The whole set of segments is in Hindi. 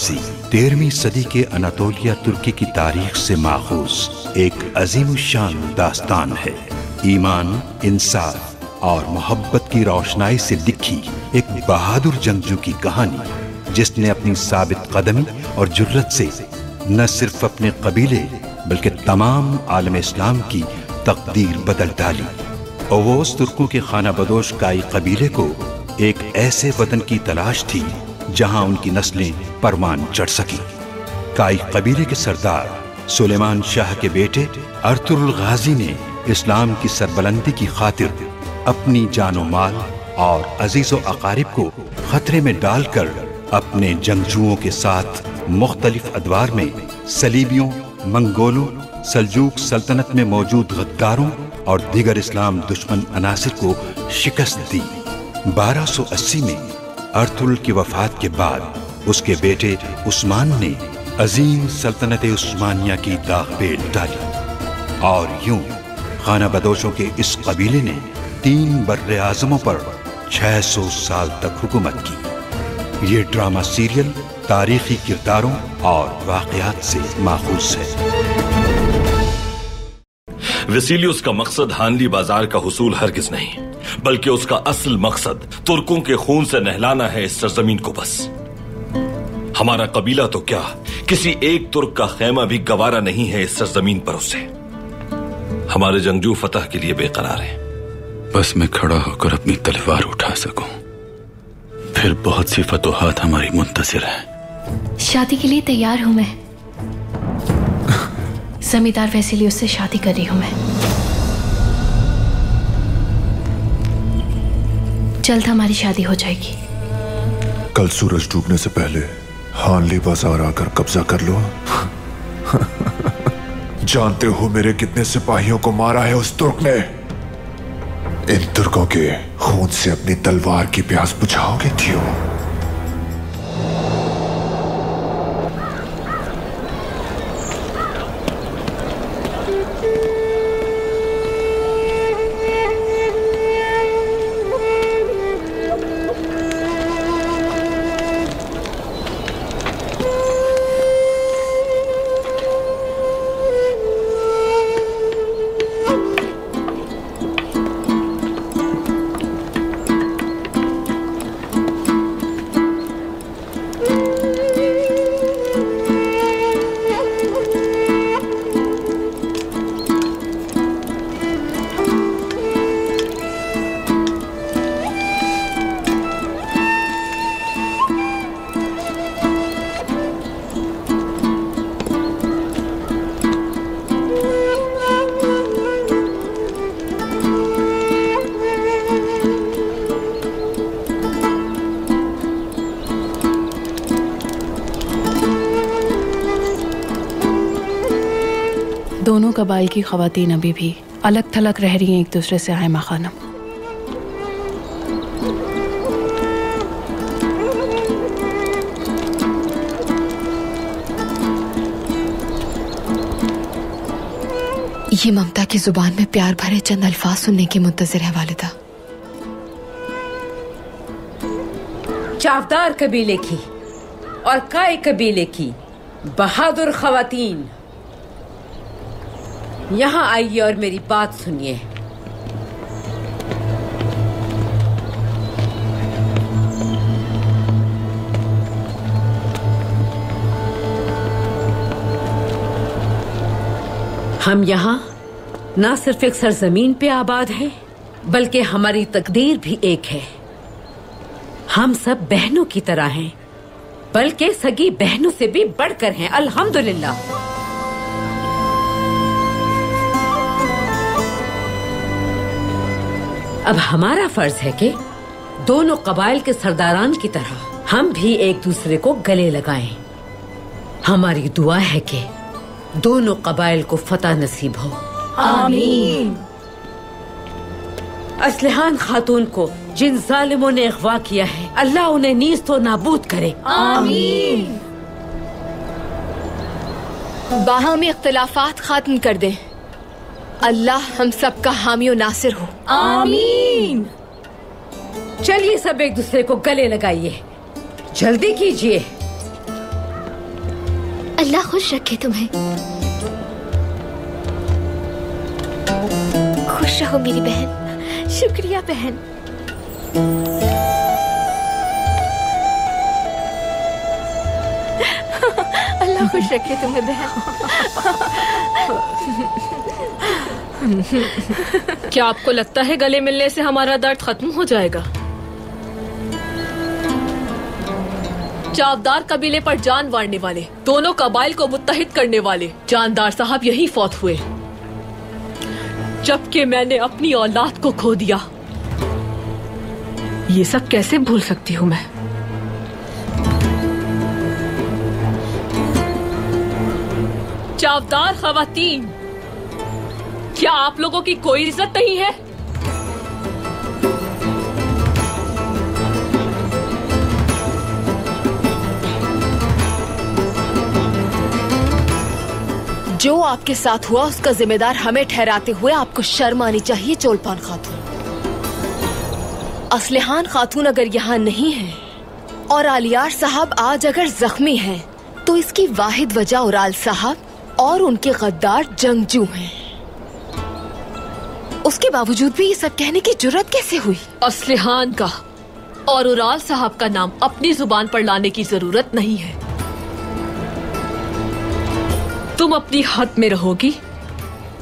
गाजी 13वीं सदी के अनातोलिया तुर्की की तारीख से माखूज एक अजीमुशान दास्तान है। ईमान, इंसाफ और मोहब्बत की रोशनाई से लिखी एक बहादुर जंगजू की कहानी, जिसने अपनी साबित कदमी और जुर्रत से न सिर्फ अपने कबीले बल्कि तमाम आलम इस्लाम की तकदीर बदल डाली। ओवोस तुर्कों के खाना बदोश काई कबीले को एक ऐसे वतन की तलाश थी जहां उनकी नस्लें परवान चढ़ सकी। काई कबीले के सरदार सुलेमान शाह के बेटे अर्तुगरुल गाजी ने इस्लाम की सरबलंदी की खातिर अपनी जानो माल और अजीजो अकारिब को खतरे में डालकर अपने जंगजुओं के साथ मुख्तलिफ अदवार में सलीबियों, मंगोलों, सल्जूक सल्तनत में मौजूद गद्दारों और दीगर इस्लाम दुश्मन अनासिर को शिकस्त दी। 1280 में अर्तुगरुल की वफात के बाद उसके बेटे उस्मान ने अजीम सल्तनत उस्मानिया की दागपेल डाली और यूं खाना बदोशों के इस कबीले ने 3 बर्रे आज़मों पर 600 साल तक हुकूमत की। ये ड्रामा सीरियल तारीखी किरदारों और वाक़यात से माखूज है। वेसिलियस का मकसद हानली बाजार का हुसूल हरगिज नहीं, बल्कि उसका असल मकसद तुर्कों के खून से नहलाना है इस सरजमीन को। बस हमारा कबीला तो क्या, किसी एक तुर्क का खेमा भी गवारा नहीं है इस सरजमीन पर उसे। हमारे जंगजू फतह के लिए बेकरार हैं। बस मैं खड़ा होकर अपनी तलवार उठा सकूं, फिर बहुत सी फतोहात हमारी मुंतज़िर है। शादी के लिए तैयार हूं मैं। जमींदार वेसिलियस से शादी कर रही हूं मैं। जल्द हमारी शादी हो जाएगी। कल सूरज डूबने से पहले हानली बाजार आकर कब्जा कर लो। जानते हो मेरे कितने सिपाहियों को मारा है उस तुर्क ने? इन तुर्कों के खून से अपनी तलवार की प्यास बुझाओगे थियो? दोनों कबाइल की ख़वातीन अभी भी अलग थलग रह रही हैं एक दूसरे से। आयमा खानम, ये ममता की जुबान में प्यार भरे चंद अल्फाज सुनने की मुंतज़िर है वालिदा। चावदार कबीले की और काय कबीले की बहादुर ख़वातीन यहाँ आइए और मेरी बात सुनिए। हम यहाँ ना सिर्फ एक सरजमीन पे आबाद हैं, बल्कि हमारी तकदीर भी एक है। हम सब बहनों की तरह हैं, बल्कि सगी बहनों से भी बढ़कर हैं। अल्हम्दुलिल्लाह। अब हमारा फर्ज है कि दोनों कबाइल के सरदारान की तरह हम भी एक दूसरे को गले लगाएं। हमारी दुआ है कि दोनों कबाइल को फतह नसीब हो। आमीन। असलहान खातून को जिन जालिमों ने अगवा किया है, अल्लाह उन्हें नीज़ तो नाबूद करे। आमीन। बाहमी इख्तिलाफात खत्म कर दे। अल्लाह हम सब का हामी और नासिर हो। आमीन। चलिए सब एक दूसरे को गले लगाइए, जल्दी कीजिए। अल्लाह खुश रखे तुम्हें। खुश रहो मेरी बहन। शुक्रिया बहन। अल्लाह खुश रखे तुम्हें बहन। क्या आपको लगता है गले मिलने से हमारा दर्द खत्म हो जाएगा? चावदार कबीले पर जान वारने वाले, दोनों कबाइल को मुत्तहिद करने वाले जानदार साहब यही फौत हुए, जबकि मैंने अपनी औलाद को खो दिया। ये सब कैसे भूल सकती हूँ मैं? चावदार खवातीन, क्या आप लोगों की कोई इज्जत नहीं है? जो आपके साथ हुआ उसका जिम्मेदार हमें ठहराते हुए आपको शर्म आनी चाहिए चोलपान खातून। असलहान खातून अगर यहाँ नहीं है और आलियार साहब आज अगर जख्मी हैं, तो इसकी वाहिद वजह उराल साहब और उनके गद्दार जंगजू हैं। उसके बावजूद भी ये सब कहने की जुर्रत कैसे हुई? असलहान का और उराल साहब का नाम अपनी जुबान पर लाने की जरूरत नहीं है। तुम अपनी हद में रहोगी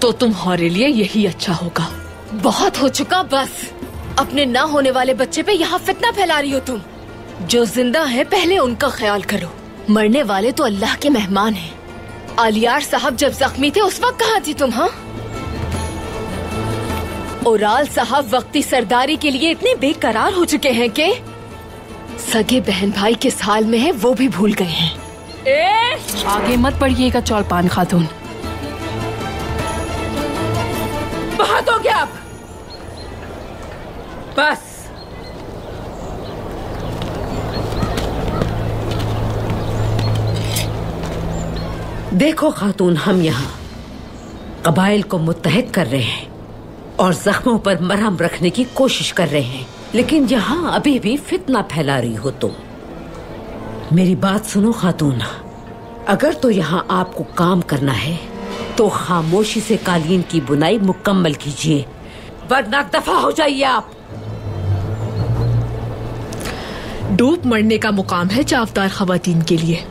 तो तुम्हारे लिए यही अच्छा होगा। बहुत हो चुका, बस। अपने ना होने वाले बच्चे पे यहाँ फितना फैला रही हो तुम। जो जिंदा है पहले उनका ख्याल करो, मरने वाले तो अल्लाह के मेहमान हैं। आलियार साहब जब जख्मी थे उस वक्त कहाँ थी तुम? हाँ, उराल साहब वक्ती सरदारी के लिए इतने बेकरार हो चुके हैं कि सगे बहन भाई किस हाल में है वो भी भूल गए हैं। आगे मत बढ़िएगा चौलपान खातून। बहुत हो गया अब, बस। देखो खातून, हम यहाँ कबाइल को मुत्तहिद कर रहे हैं और जख्मों पर मरहम रखने की कोशिश कर रहे हैं, लेकिन यहाँ अभी भी फितना फैला रही हो तुम। मेरी बात सुनो खातून, अगर तो यहाँ आपको काम करना है तो खामोशी से कालीन की बुनाई मुकम्मल कीजिए, वरना दफा हो जाइए आप। डूब मरने का मुकाम है चावदार खवातीन के लिए।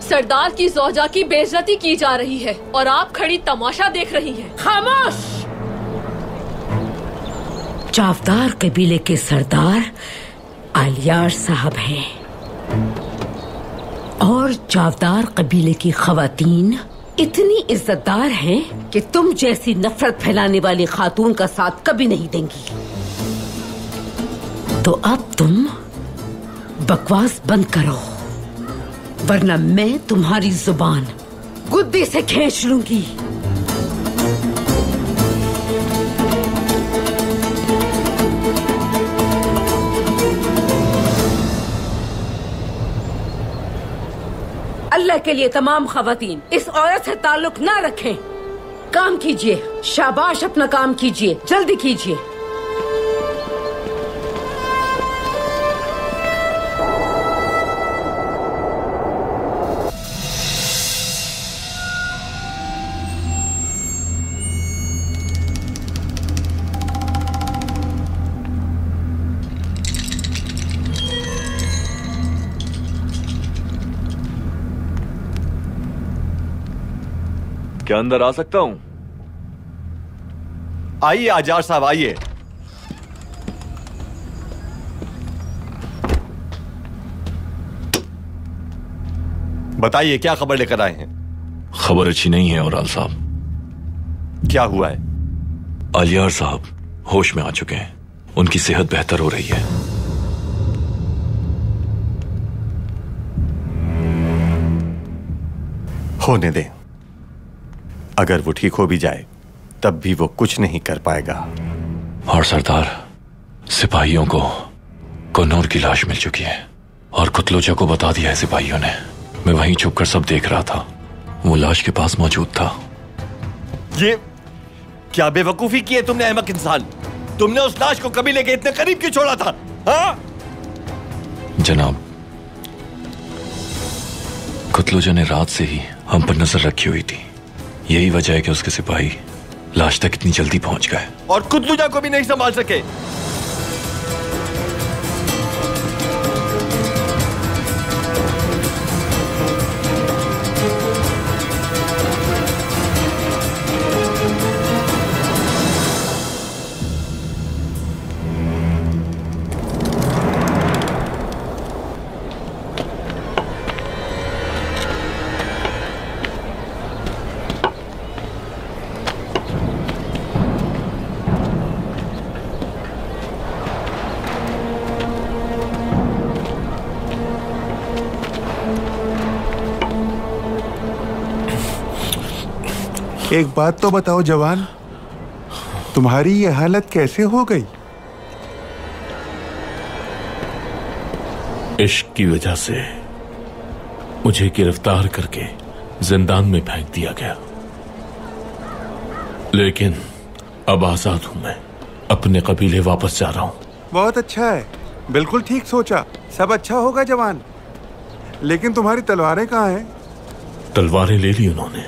सरदार की ज़ौजा की बेइज्जती की जा रही है और आप खड़ी तमाशा देख रही हैं। खामोश! चावदार कबीले के सरदार आलियार साहब हैं और चावदार कबीले की खवातीन इतनी इज्जतदार हैं कि तुम जैसी नफरत फैलाने वाली खातून का साथ कभी नहीं देंगी। तो अब तुम बकवास बंद करो, वरना मैं तुम्हारी जुबान गुद्दी से खींच लूंगी। अल्लाह के लिए तमाम खवातीन इस औरत से ताल्लुक ना रखें। काम कीजिए, शाबाश, अपना काम कीजिए, जल्दी कीजिए। क्या अंदर आ सकता हूं? आइए आजार साहब, आइए। बताइए क्या खबर लेकर आए हैं? खबर अच्छी नहीं है उराल साहब। क्या हुआ है? आलियार साहब होश में आ चुके हैं, उनकी सेहत बेहतर हो रही है। होने दें, अगर वो ठीक हो भी जाए तब भी वो कुछ नहीं कर पाएगा। और सरदार, सिपाहियों को कन्नौर की लाश मिल चुकी है और कुतलोचा को बता दिया है सिपाहियों ने। मैं वहीं छुपकर सब देख रहा था, वो लाश के पास मौजूद था। ये क्या बेवकूफी की है तुमने अहमक इंसान? तुमने उस लाश को कभी लेके इतने करीब क्यों छोड़ा था? हाँ? जनाब, कुतलुजा ने रात से ही हम पर नजर रखी हुई थी। यही वजह है कि उसके सिपाही लाश तक इतनी जल्दी पहुंच गए और कुतलुजा को भी नहीं संभाल सके। एक बात तो बताओ जवान, तुम्हारी ये हालत कैसे हो गई? इश्क की वजह से मुझे गिरफ्तार करके जिंदान में फेंक दिया गया, लेकिन अब आजाद हूं मैं। अपने कबीले वापस जा रहा हूं। बहुत अच्छा है, बिल्कुल ठीक सोचा। सब अच्छा होगा जवान। लेकिन तुम्हारी तलवारें कहाँ हैं? तलवारें ले ली उन्होंने,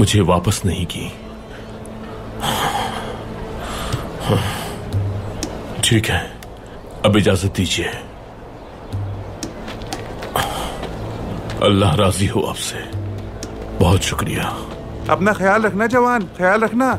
मुझे वापस नहीं की। ठीक है, अब इजाजत दीजिए। अल्लाह राजी हो आपसे। बहुत शुक्रिया। अपना ख्याल रखना जवान, ख्याल रखना।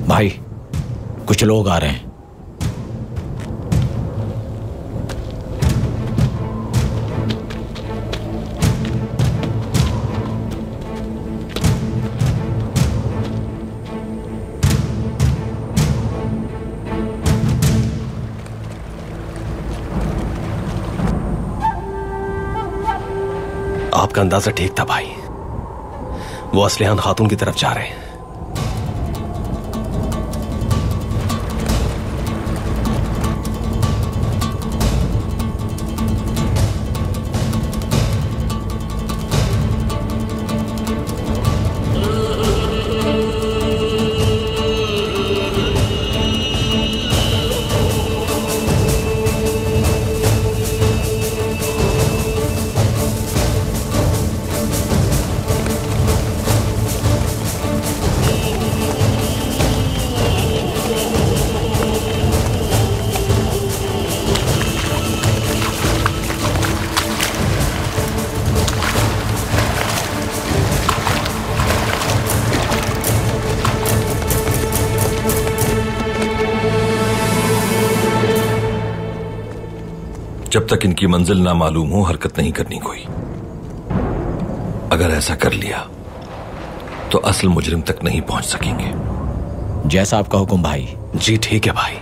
भाई, कुछ लोग आ रहे हैं। आपका अंदाजा ठीक था भाई, वो असलिहान खातून की तरफ जा रहे हैं। जब तक इनकी मंजिल ना मालूम हो हरकत नहीं करनी कोई। अगर ऐसा कर लिया तो असल मुजरिम तक नहीं पहुंच सकेंगे। जैसा आपका हुक्म भाई। जी ठीक है भाई।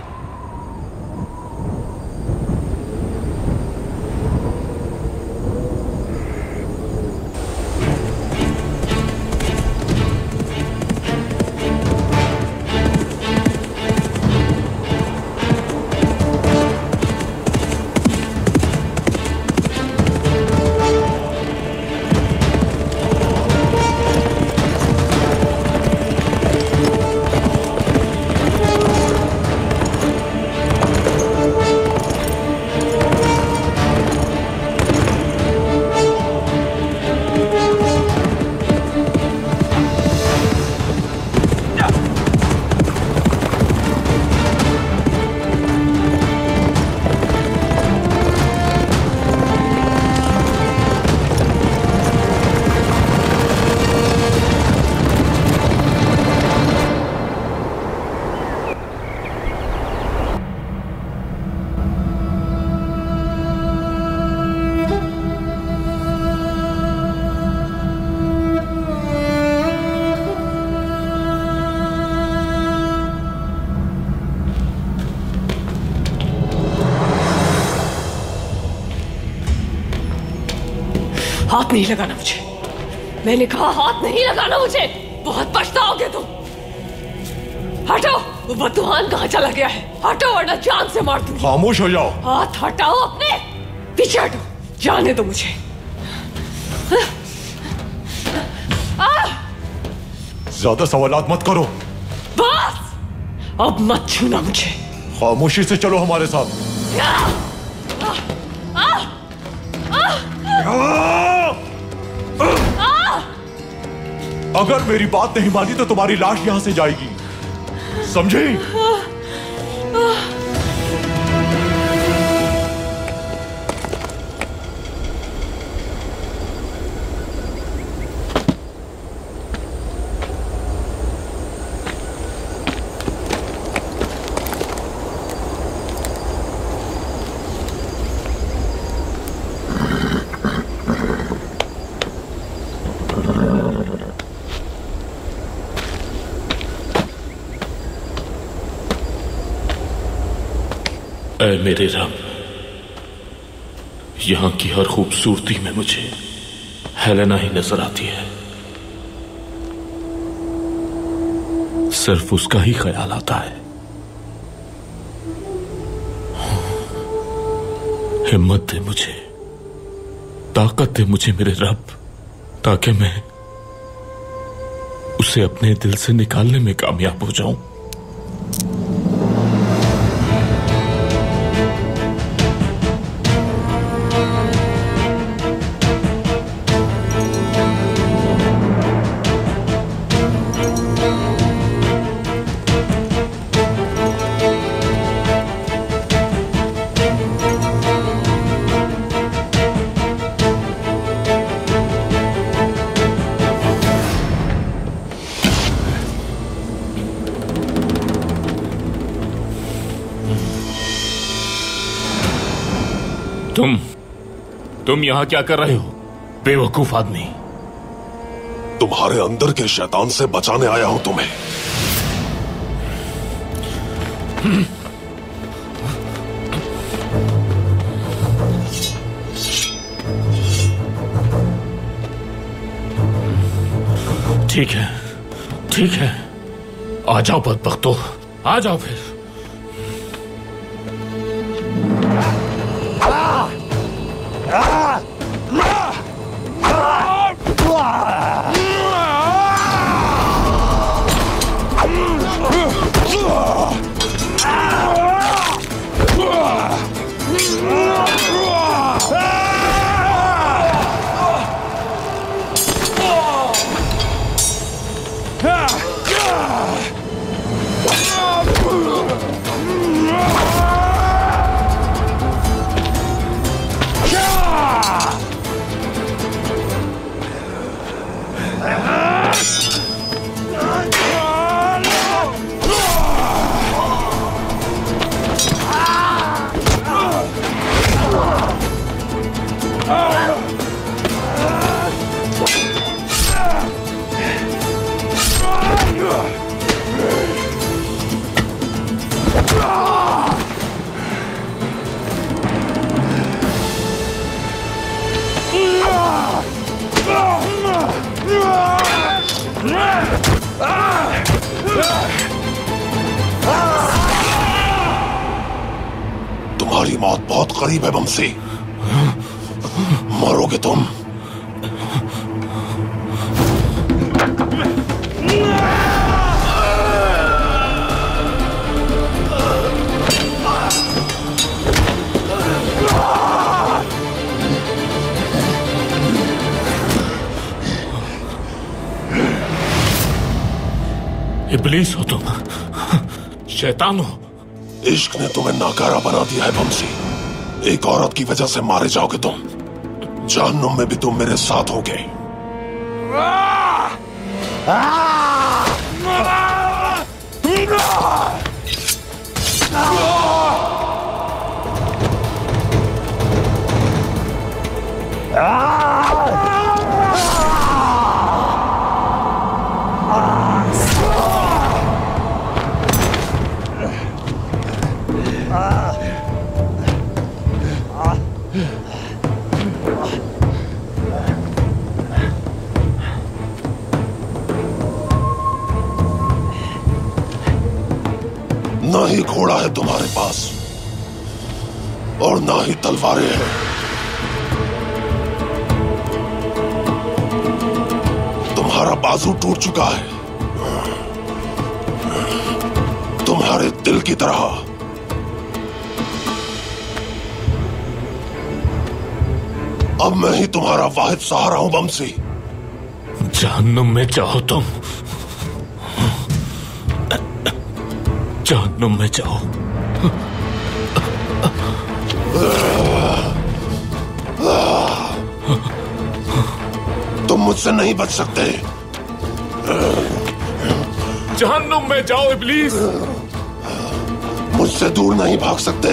हाथ नहीं लगाना मुझे। मैंने कहा हाथ नहीं लगाना मुझे। बहुत पछताओगे तुम। हटो। वो बदुआन कहाँ चला गया है? हटो वरना जान से मार दूंगी। खामोश हो जाओ। हाथ हटाओ अपने। पीछे हटो। जाने दो मुझे। ज्यादा सवालात मत करो। बस अब मत छूना मुझे। खामोशी से चलो हमारे साथ। अगर मेरी बात नहीं मानी तो तुम्हारी लाश यहां से जाएगी, समझी? ऐ मेरे रब, यहां की हर खूबसूरती में मुझे हेलेना ही नजर आती है। सिर्फ उसका ही ख्याल आता है। हिम्मत दे मुझे, ताकत दे मुझे मेरे रब, ताकि मैं उसे अपने दिल से निकालने में कामयाब हो जाऊं। तुम यहां क्या कर रहे हो, बेवकूफ आदमी? तुम्हारे अंदर के शैतान से बचाने आया हूं तुम्हें। ठीक है, ठीक है, आ जाओ बदबख्तो, आ जाओ फिर। तुम्हारी मौत बहुत करीब है बमसी, मरोगे तुम। इब्लीस हो तुम, शैतान हो। इश्क ने तुम्हें नाकारा बना दिया है बमसी। एक औरत की वजह से मारे जाओगे तुम। जहन्नुम में भी तुम मेरे साथ होगे। ना ही घोड़ा है तुम्हारे पास और ना ही तलवारें हैं। तुम्हारा बाजू टूट चुका है, तुम्हारे दिल की तरह। अब मैं ही तुम्हारा वाहिद सहारा हूं बमसी। जहन्नुम में जाओ तुम, जहन्नुम में जाओ। तुम मुझसे नहीं बच सकते। जहन्नुम में जाओ इब्लीस। मुझसे दूर नहीं भाग सकते।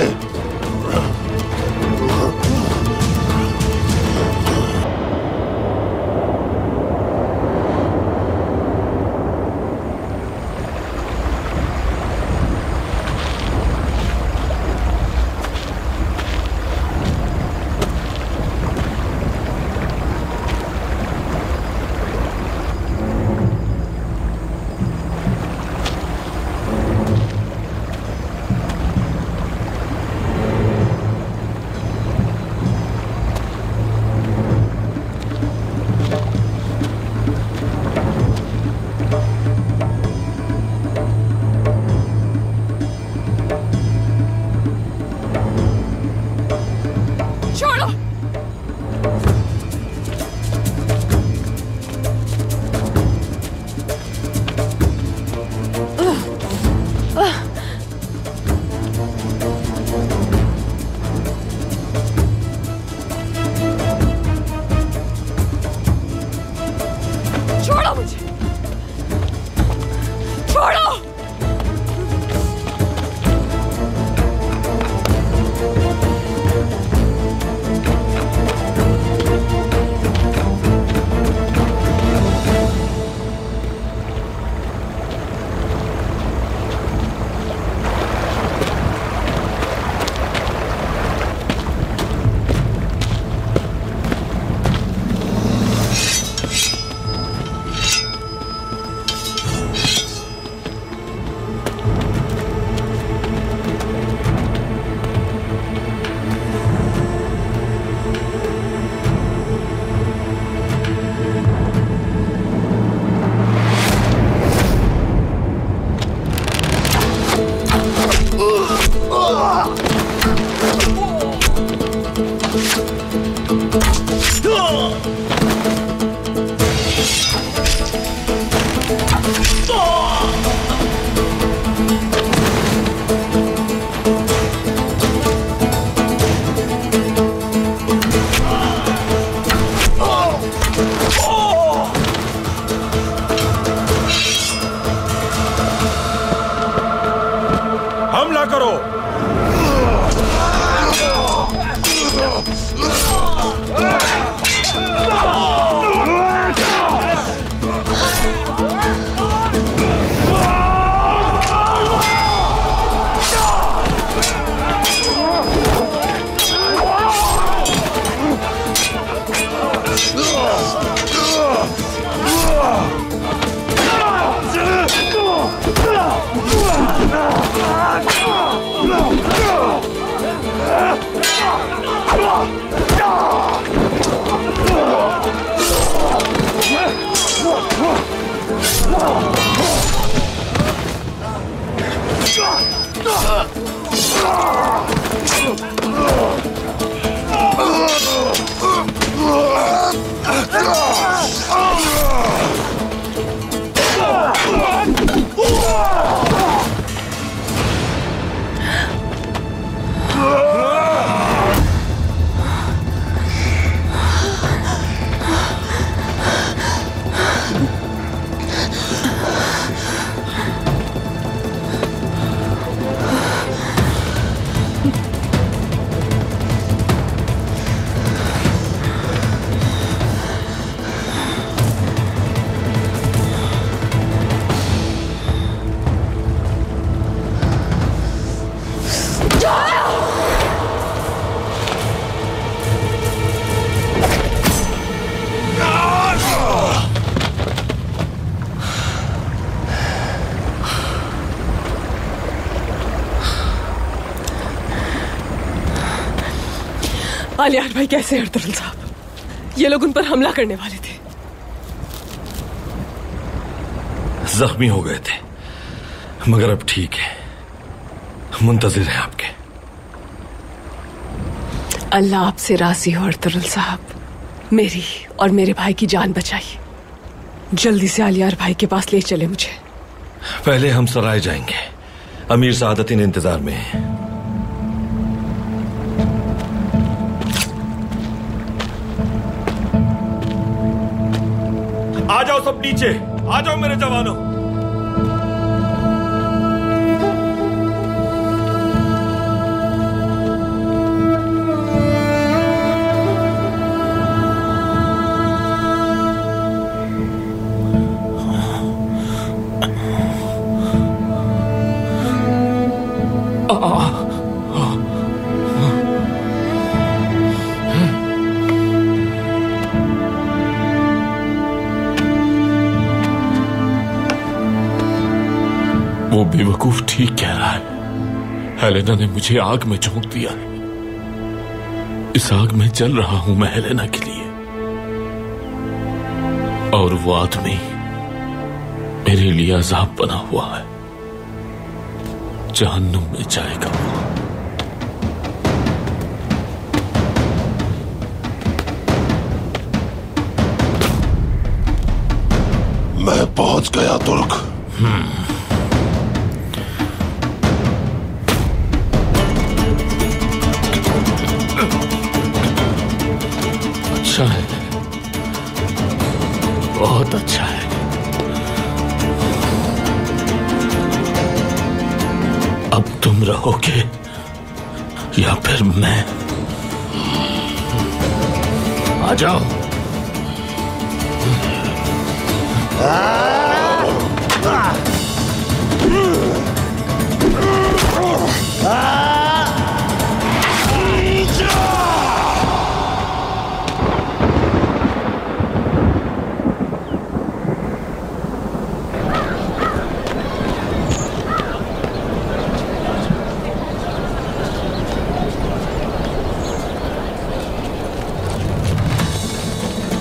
आलियार भाई कैसे हैं अर्तुगरुल साहब? ये लोग उन पर हमला करने वाले थे। जख्मी हो गए थे मगर अब ठीक है, मुंतजिर हैं आपके। अल्लाह आपसे राजी हो अर्तुगरुल साहब, मेरी और मेरे भाई की जान बचाई। जल्दी से आलियार भाई के पास ले चले मुझे। पहले हम सराय जाएंगे, अमीर सादतीन इंतजार में हैं। आ जाओ सब नीचे, आ जाओ मेरे जवानों। वो बेवकूफ ठीक कह रहा है। हेलेना ने मुझे आग में झोंक दिया है। इस आग में जल रहा हूं मैं हेलेना के लिए, और वो आदमी मेरे लिए अजाब बना हुआ है। जहन्नुम में जाएगा वो। मैं पहुंच गया तुर्क। अच्छा है, बहुत अच्छा है। अब तुम रहोगे या फिर मैं? आ जाओ।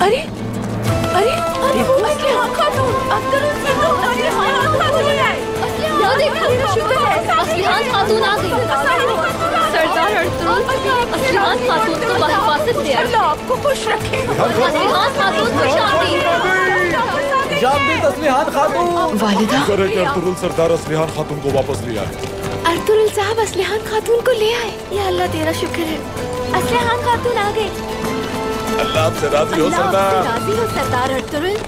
अरे अरे अरे असलिहान खातून, असलिहान खातून आ गई। सरदार अर्तुगरुल असलिहान खातून को बहिफाजत ले आए। अल्लाह आपको खुश रखे। असलिहान खातून खुश आमदीद। असलिहान खातून। वालिदा करे कि अर्तुगरुल सरदार असलिहान खातून को वापस ले आए। अर्तुगरुल साहब असलिहान खातून को ले आए। या अल्लाह तेरा शुक्र है, असलिहान खातून आ गए। अल्लाह आपसे राजी हो सरदार। राजी हो सरदार अर्तुगरुल।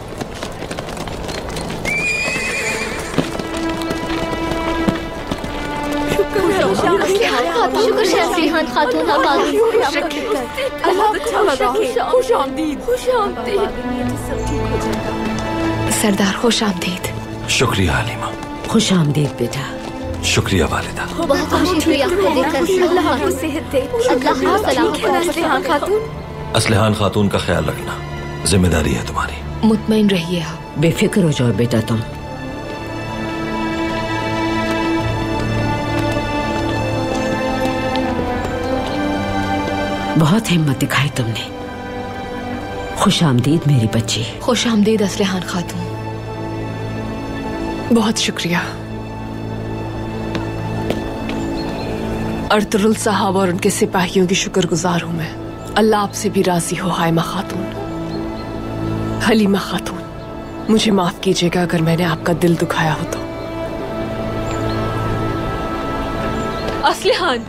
शुक्र है असलिहान खातून आप आ गई। खुश आमदीद। सरदार खुश आमदीद। शुक्रिया हलीमा। खुश आमदीद बेटा। शुक्रिया वालिदा। बहुत शुक्रिया। अल्लाह आपको सेहत दे। अल्लाह सलामत रखे असलिहान खातून। असलिहान खातून का ख्याल रखना जिम्मेदारी है तुम्हारी। मुतमईन रहिए आप, बेफिक्र हो जाओ बेटा तुम। बहुत हिम्मत दिखाई तुमने। खुश आमदीद मेरी बच्ची। खुश आमदीद असलिहान खातून। बहुत शुक्रिया। अर्तुगरुल साहब और उनके सिपाहियों की शुक्रगुजार हूं मैं। अल्लाह आपसे भी राजी हो हाइमा खातून। हलीमा खातून, मुझे माफ कीजिएगा अगर मैंने आपका दिल दुखाया हो तो। असलिहान,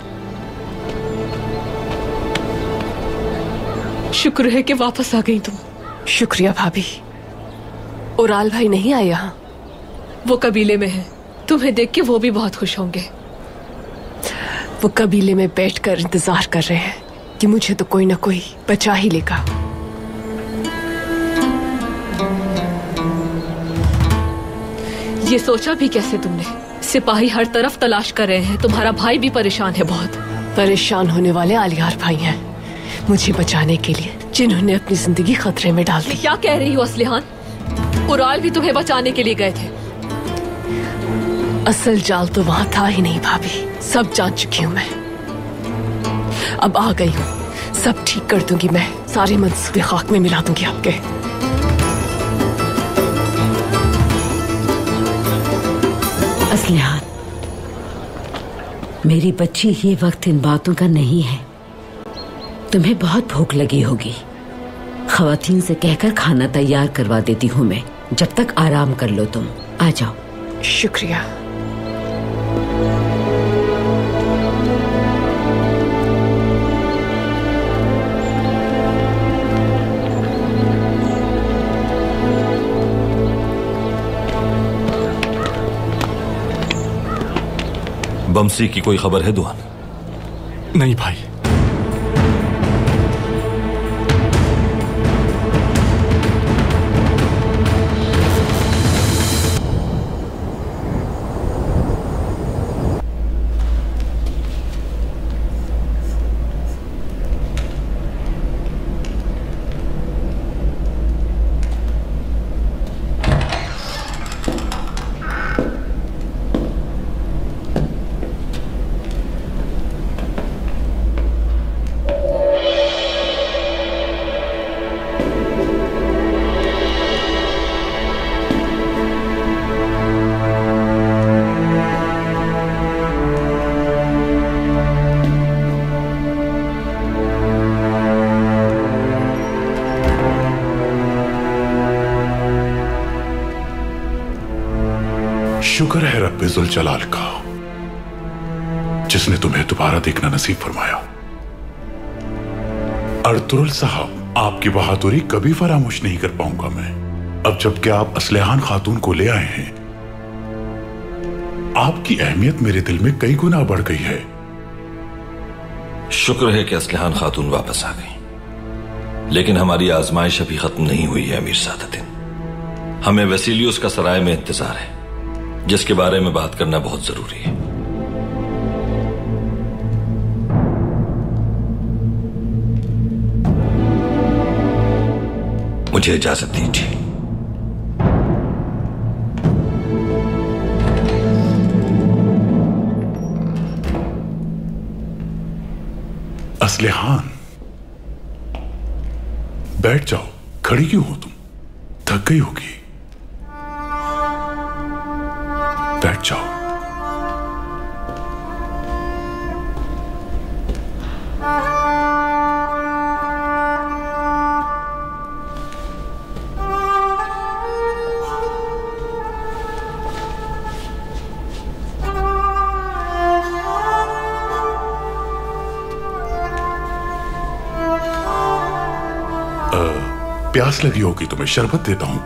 शुक्र है कि वापस आ गई तुम। शुक्रिया भाभी। उराल भाई नहीं आए यहाँ? वो कबीले में है, तुम्हें देख के वो भी बहुत खुश होंगे। वो कबीले में बैठकर इंतजार कर रहे हैं कि मुझे तो कोई ना कोई बचा ही लेगा। ये सोचा भी कैसे तुमने? सिपाही हर तरफ तलाश कर रहे हैं, तुम्हारा भाई भी परेशान है बहुत। परेशान होने वाले आलियार भाई हैं मुझे बचाने के लिए, जिन्होंने अपनी जिंदगी खतरे में डाल दी। क्या कह रही हो असलिहान? उराल भी तुम्हें बचाने के लिए गए थे। असल जाल तो वहां था ही नहीं भाभी, सब जान चुकी हूं मैं। अब आ गई हूं, सब ठीक कर दूंगी मैं। सारे मंसूबे खाक में मिला दूंगी आपके। असलिहान, मेरी बच्ची, ये वक्त इन बातों का नहीं है। तुम्हें बहुत भूख लगी होगी। खवातीन से कहकर खाना तैयार करवा देती हूँ मैं। जब तक आराम कर लो तुम। आ जाओ। शुक्रिया। बमसी की कोई खबर है दुआन? नहीं भाई। शुक्र है रब्बे जुल जलाल का, जिसने तुम्हें दोबारा देखना नसीब फरमाया। अर्तुरुल साहब, आपकी बहादुरी कभी फरामोश नहीं कर पाऊंगा मैं। अब जबकि आप असलेहान खातून को ले आए हैं, आपकी अहमियत मेरे दिल में कई गुना बढ़ गई है। शुक्र है कि असलेहान खातून वापस आ गई, लेकिन हमारी आजमाइश अभी खत्म नहीं हुई है अमीर सादतिन। हमें वेसिलियस का सराय में इंतजार है, जिसके बारे में बात करना बहुत जरूरी है। मुझे इजाजत दीजिए। असलेहान, बैठ जाओ। खड़ी क्यों हो तुम? थक गई होगी। बैठ जाओ। प्यास लगी होगी, तुम्हें शरबत देता हूं।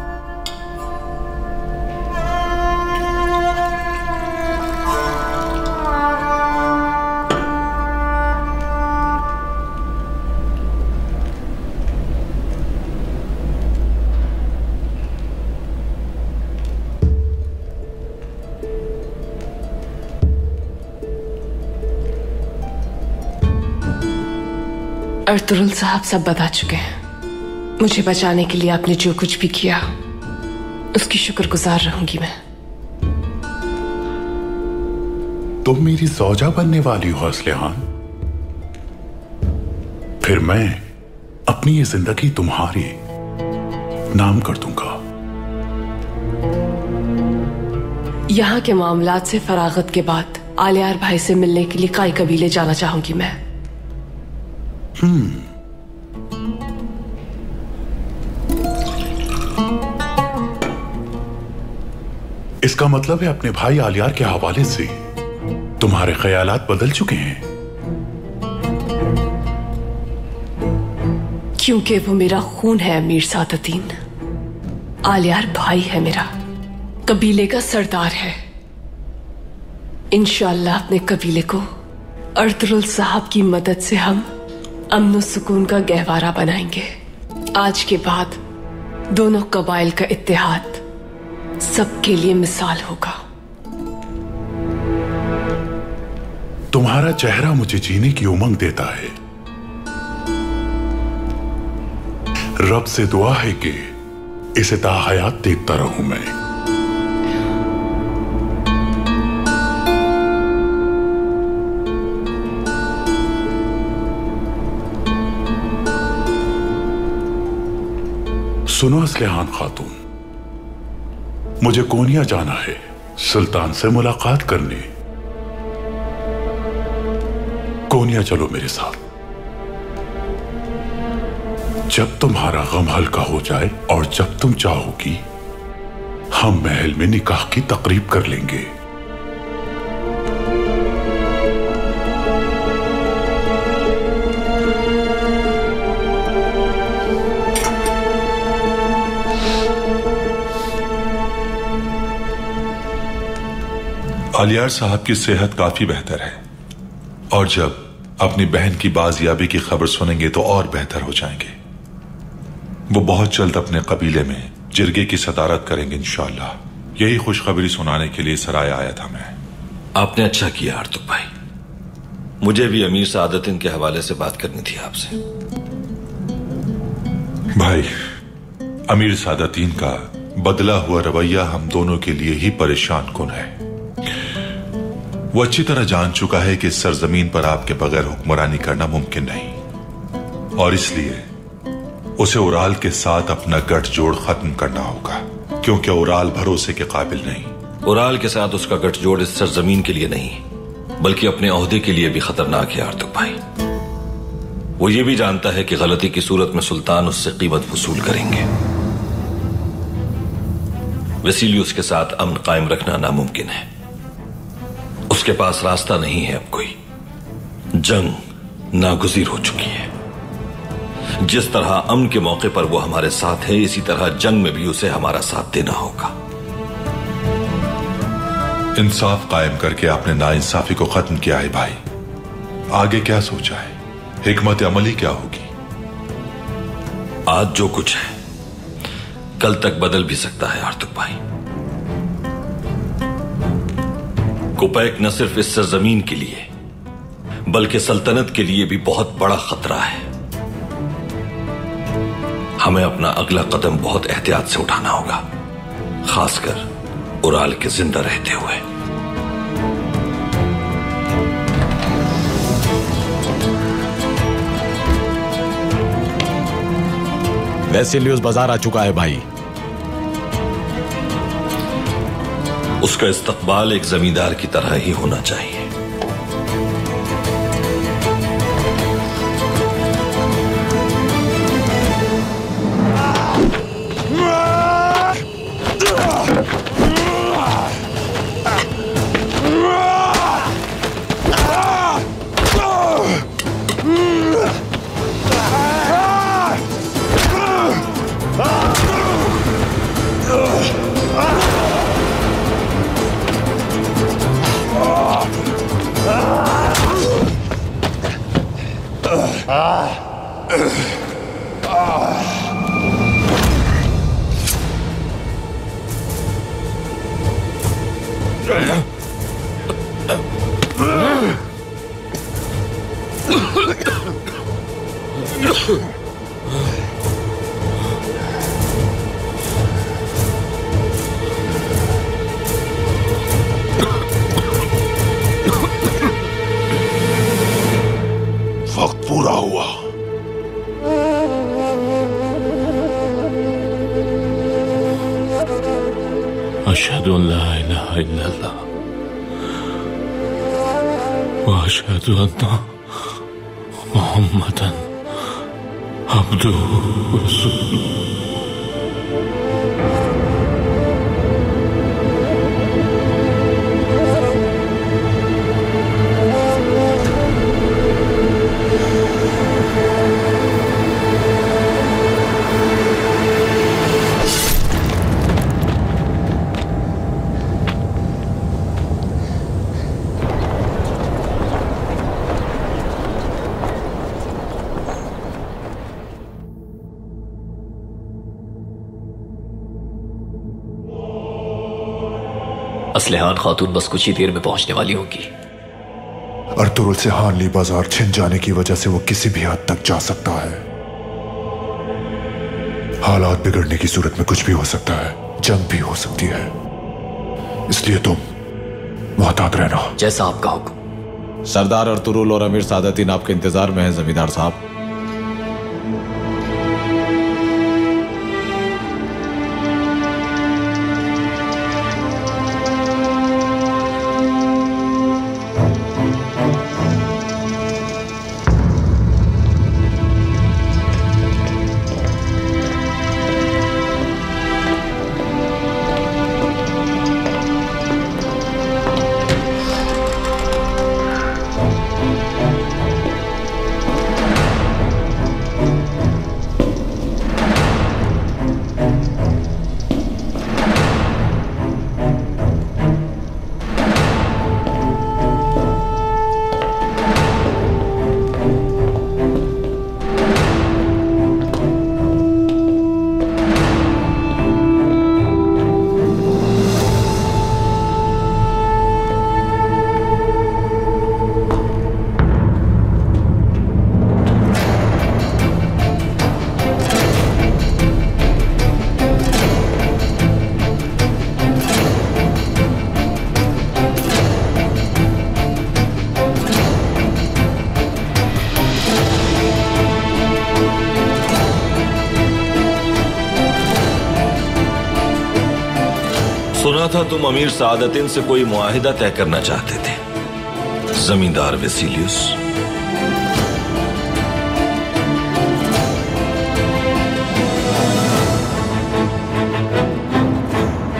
अर्तुरुल साहब सब बता चुके हैं। मुझे बचाने के लिए आपने जो कुछ भी किया, उसकी शुक्रगुजार रहूंगी मैं। तुम मेरी ज़ौजा बनने वाली हो असलेहान। फिर मैं अपनी ये जिंदगी तुम्हारी नाम कर दूंगा। यहाँ के मामलात से फरागत के बाद आलियार भाई से मिलने के लिए काई कबीले जाना चाहूंगी मैं। इसका मतलब है अपने भाई आलियार के हवाले से तुम्हारे ख्यालात बदल चुके हैं। क्योंकि वो मेरा खून है अमीर सादतीन। आलियार भाई है मेरा, कबीले का सरदार है। इंशाअल्लाह अपने कबीले को अर्तुरुल साहब की मदद से हम अमन सुकून का गहवारा बनाएंगे। आज के बाद दोनों कबाइल का इत्तेहाद सबके लिए मिसाल होगा। तुम्हारा चेहरा मुझे जीने की उमंग देता है। रब से दुआ है कि इसे ताहयात देखता रहूं मैं। सुनो असलिहान खातून, मुझे कोनिया जाना है सुल्तान से मुलाकात करने। कोनिया चलो मेरे साथ। जब तुम्हारा गम हल्का हो जाए और जब तुम चाहोगी, हम महल में निकाह की तकरीब कर लेंगे। आलियार साहब की सेहत काफी बेहतर है और जब अपनी बहन की बाजियाबी की खबर सुनेंगे तो और बेहतर हो जाएंगे। वो बहुत जल्द अपने कबीले में जिरगे की सदारत करेंगे इंशाअल्लाह। यही खुशखबरी सुनाने के लिए सराय आया था मैं। आपने अच्छा किया आर्तुक भाई। मुझे भी अमीर सादतीन के हवाले से बात करनी थी आपसे। भाई, अमीर सादतीन का बदला हुआ रवैया हम दोनों के लिए ही परेशान कुन है। वो अच्छी तरह जान चुका है कि इस सरजमीन पर आपके बगैर हुक्मरानी करना मुमकिन नहीं और इसलिए उसे उराल के साथ अपना गठजोड़ खत्म करना होगा, क्योंकि उराल भरोसे के काबिल नहीं। उराल के साथ उसका गठजोड़ इस सरजमीन के लिए नहीं बल्कि अपने ओहदे के लिए भी खतरनाक है आर्तुक भाई। वो ये भी जानता है कि गलती की सूरत में सुल्तान उससे कीमत वसूल करेंगे। वसीली उसके साथ अमन कायम रखना नामुमकिन है। उसके पास रास्ता नहीं है अब कोई। जंग नागुज़ीर हो चुकी है। जिस तरह अमन के मौके पर वो हमारे साथ है, इसी तरह जंग में भी उसे हमारा साथ देना होगा। इंसाफ कायम करके आपने नाइंसाफी को खत्म किया है भाई। आगे क्या सोचा है? हिकमत अमली क्या होगी? आज जो कुछ है कल तक बदल भी सकता है आर्तुक भाई। कुपैक न सिर्फ इस सरजमीन के लिए बल्कि सल्तनत के लिए भी बहुत बड़ा खतरा है। हमें अपना अगला कदम बहुत एहतियात से उठाना होगा, खासकर उराल के जिंदा रहते हुए। वेसिलियस बाजार आ चुका है भाई। उसका इस्तकबाल एक जमींदार की तरह ही होना चाहिए। वक्त पूरा हुआ। अशहदु अल्ला इलाहा इल्लल्लाह व अशहदु अन्ना मुहम्मदन अब्दुहु व रसूलुहु। असलिहान खातून बस कुछ ही देर में पहुंचने वाली होंगी। अर्तुरुल से हानली बाजार छिन जाने की वजह से वो किसी भी हद तक जा सकता है। हालात बिगड़ने की सूरत में कुछ भी हो सकता है, जंग भी हो सकती है, इसलिए तुम मुहतात रहना। जैसा आपका हुक्म। सरदार अर्तुरुल और अमीर सादतीन आपके इंतजार में हैं जमींदार साहब। सुना था तुम अमीर सादतिन से कोई मुआहिदा तय करना चाहते थे, जमींदार वेसिलियस।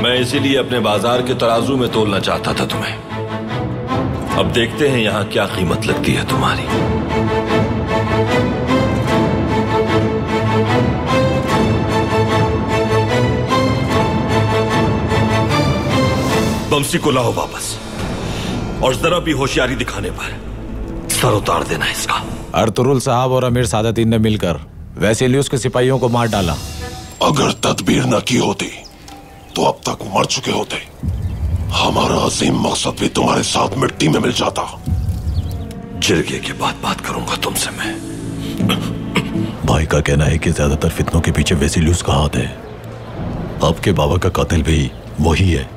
मैं इसीलिए अपने बाजार के तराजू में तोलना चाहता था तुम्हें। अब देखते हैं यहां क्या कीमत लगती है तुम्हारी। बमसी को लाओ वापस, और जरा भी होशियारी दिखाने पर सर उतार देना इसका। अर्तुरुल साहब और अमीर सादतीन ने मिलकर वेसिलियस के सिपाहियों को मार डाला। अगर तदबीर न की होती तो अब तक मर चुके होते। हमारा अजीम मकसद भी तुम्हारे साथ मिट्टी में मिल जाता। जिरगे के बाद बात करूंगा तुमसे मैं। भाई का कहना है कि ज्यादातर फितनों के पीछे वेसिलियस का हाथ है। आपके बाबा का कातिल भी वही है।